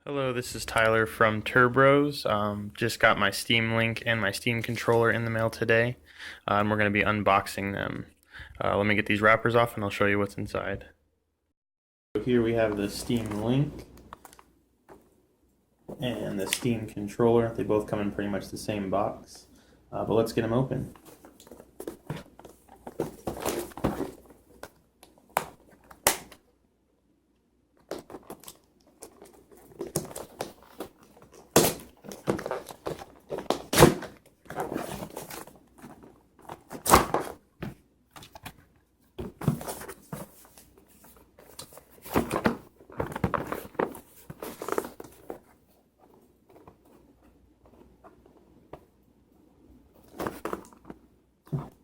Hello, this is Tyler from TerBros. Just got my Steam Link and my Steam controller in the mail today, and we're going to be unboxing them. Let me get these wrappers off and I'll show you what's inside. So here we have the Steam Link and the Steam controller. They both come in pretty much the same box, but let's get them open.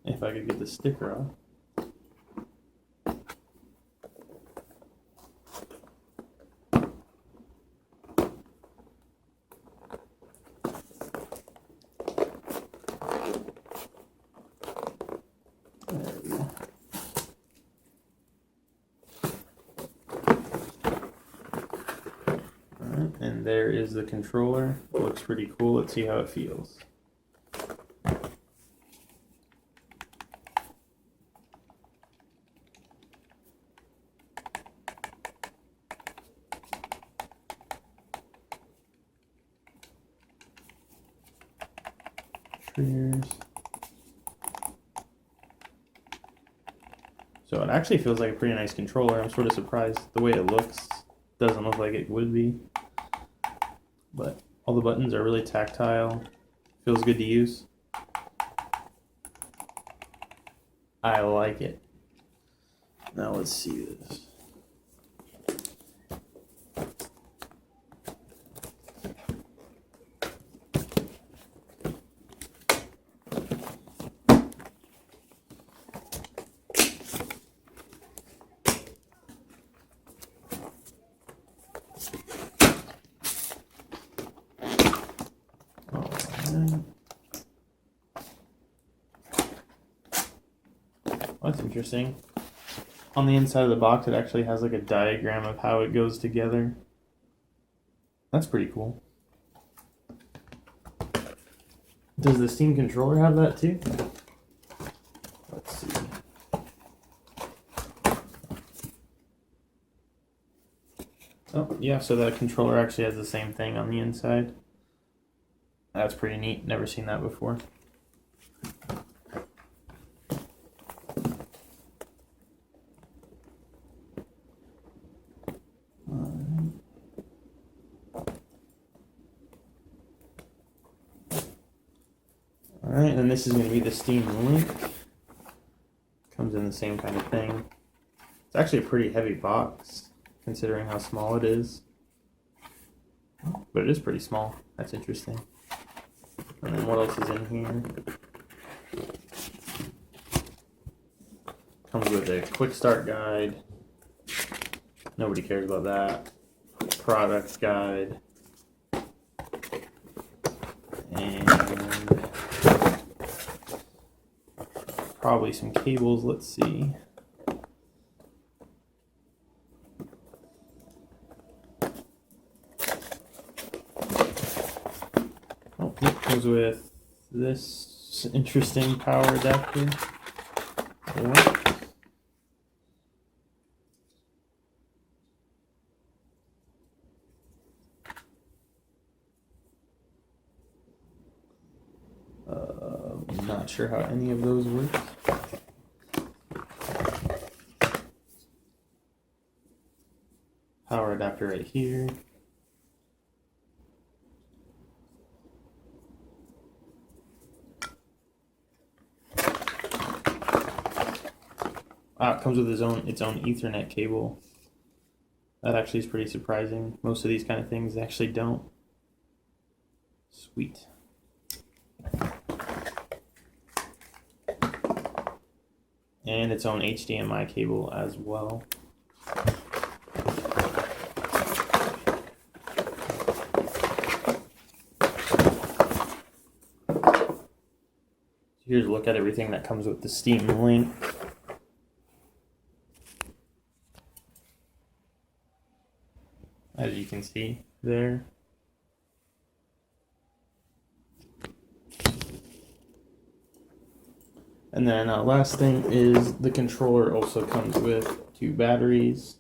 If I could get the sticker off. There we go. Alright, and there is the controller. It looks pretty cool. Let's see how it feels. So it actually feels like a pretty nice controller. I'm sort of surprised the way it looks. Doesn't look like it would be. But all the buttons are really tactile. Feels good to use. I like it. Now let's see this. That's interesting. On the inside of the box, it actually has like a diagram of how it goes together. That's pretty cool. Does the Steam controller have that too? Let's see. Oh, yeah, so the controller actually has the same thing on the inside. That's pretty neat. Never seen that before. Alright, and this is going to be the Steam Link. Comes in the same kind of thing. It's actually a pretty heavy box, considering how small it is. But it is pretty small. That's interesting. And then what else is in here? Comes with a quick start guide. Nobody cares about that. Product guide. And probably some cables. Let's see. Oh, it comes with this interesting power adapter. What? I'm not sure how any of those work. Power adapter right here. It comes with its own Ethernet cable. That actually is pretty surprising. Most of these kind of things actually don't. Sweet. And its own HDMI cable as well. Here's a look at everything that comes with the Steam Link. As you can see, there. And then last thing is the controller also comes with two batteries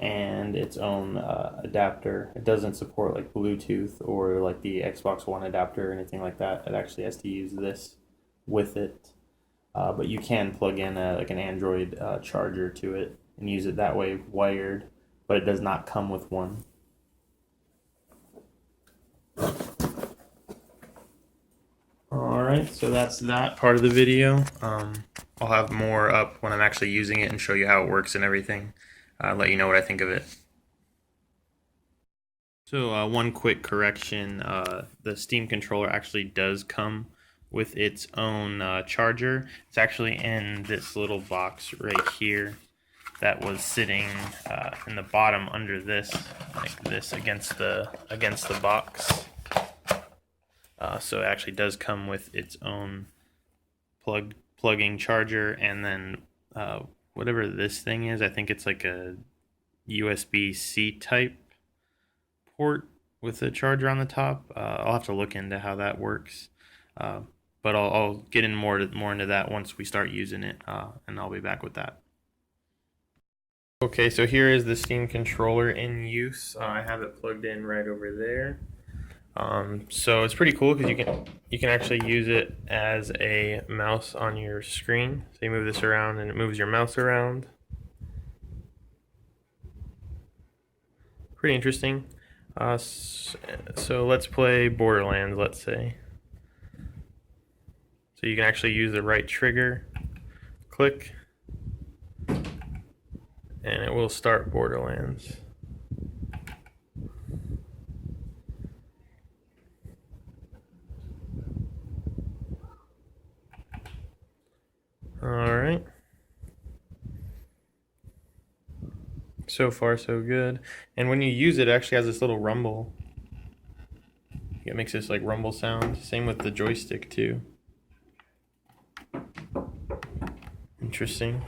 and its own adapter. It doesn't support like Bluetooth or like the Xbox One adapter or anything like that. It actually has to use this with it. But you can plug in like an Android charger to it and use it that way wired, but it does not come with one. Alright, so that's that part of the video. I'll have more up when I'm actually using it and show you how it works and everything. Let you know what I think of it. So one quick correction, the Steam controller actually does come with its own charger. It's actually in this little box right here that was sitting in the bottom under this, like this against the box. So it actually does come with its own plugging charger, and then whatever this thing is, I think it's like a USB-C type port with a charger on the top. I'll have to look into how that works, but I'll get in more into that once we start using it, and I'll be back with that. Okay, so here is the Steam controller in use. I have it plugged in right over there. So it's pretty cool because you can actually use it as a mouse on your screen. So you move this around and it moves your mouse around. Pretty interesting. So let's play Borderlands, let's say. So you can actually use the right trigger, click, and it will start Borderlands. Alright. So far, so good. And when you use it, it actually has this little rumble. It makes this like rumble sound. Same with the joystick too. Interesting.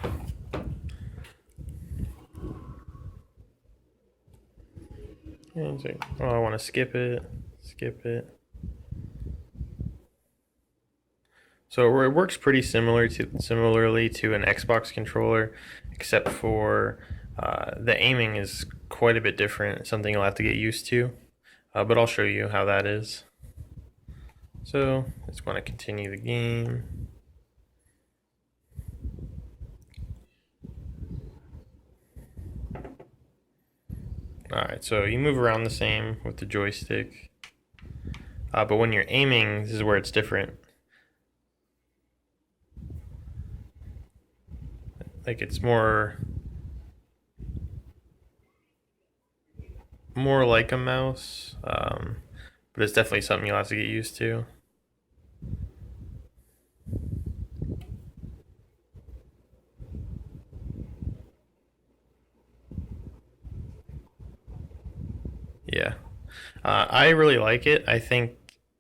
And so, oh, I want to skip it. Skip it. So it works pretty similarly to an Xbox controller, except for the aiming is quite a bit different. Something you'll have to get used to, but I'll show you how that is. So just want to continue the game. Alright, so you move around the same with the joystick, but when you're aiming, this is where it's different. Like it's more like a mouse, but it's definitely something you'll have to get used to. Yeah, I really like it. I think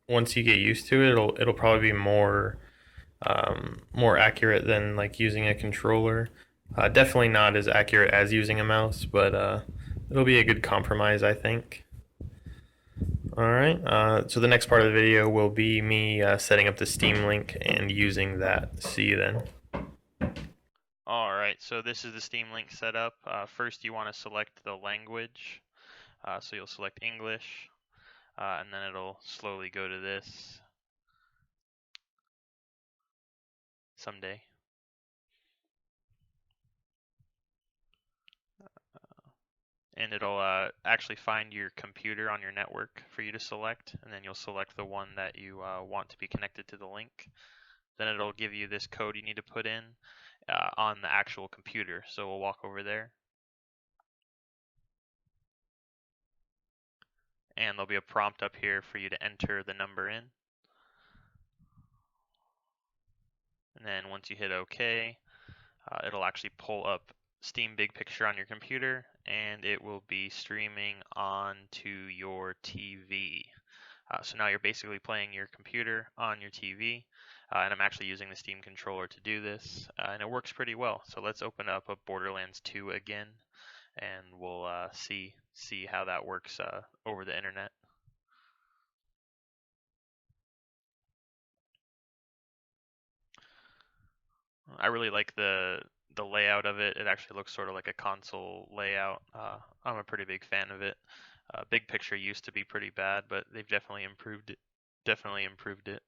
once you get used to it, it'll probably be more accurate than like using a controller. Definitely not as accurate as using a mouse, but it'll be a good compromise, I think. Alright, so the next part of the video will be me setting up the Steam link and using that. See you then. Alright, so this is the Steam link setup. First you want to select the language. So you'll select English, and then it'll slowly go to this someday. And it'll actually find your computer on your network for you to select, and then you'll select the one that you want to be connected to the link. Then it'll give you this code you need to put in on the actual computer. So we'll walk over there. And there'll be a prompt up here for you to enter the number in. And then once you hit OK, it'll actually pull up Steam Big Picture on your computer, and it will be streaming onto your TV. So now you're basically playing your computer on your TV, and I'm actually using the Steam controller to do this, and it works pretty well. So let's open up a Borderlands 2 again, and we'll see how that works over the internet. I really like the layout of it. It actually looks sort of like a console layout. I'm a pretty big fan of it. Big picture used to be pretty bad, but they've definitely improved it. Definitely improved it.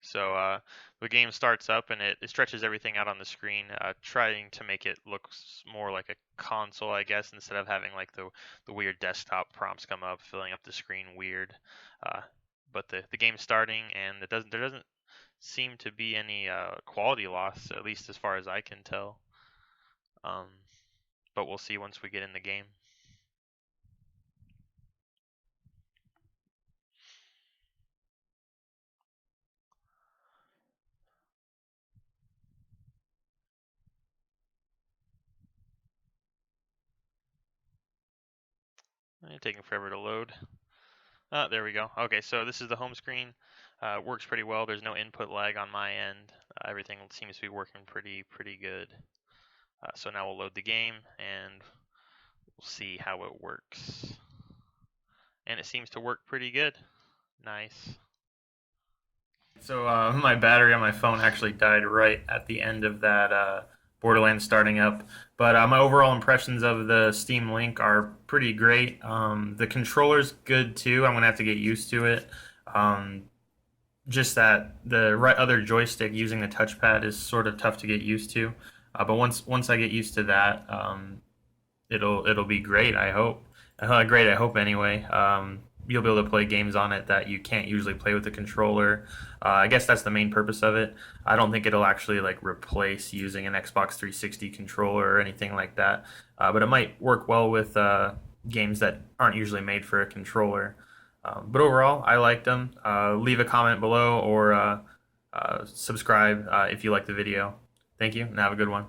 So the game starts up and it stretches everything out on the screen, trying to make it look more like a console, I guess, instead of having like the weird desktop prompts come up, filling up the screen weird. Uh, but the game's starting and there doesn't seem to be any quality loss, at least as far as I can tell. Um, but we'll see once we get in the game. It's taking forever to load. There we go. Okay, so this is the home screen. Works pretty well. There's no input lag on my end. Everything seems to be working pretty good. So now we'll load the game and we'll see how it works. And it seems to work pretty good. Nice. So my battery on my phone actually died right at the end of that Borderlands starting up. But my overall impressions of the Steam Link are pretty great. The controller's good too. I'm gonna have to get used to it. Um, just that the right other joystick using the touchpad is sort of tough to get used to. But once I get used to that, it'll be great. I hope. Great. I hope anyway. You'll be able to play games on it that you can't usually play with the controller. I guess that's the main purpose of it. I don't think it'll actually like replace using an Xbox 360 controller or anything like that. But it might work well with games that aren't usually made for a controller. But overall, I liked them. Leave a comment below or subscribe if you like the video. Thank you and have a good one.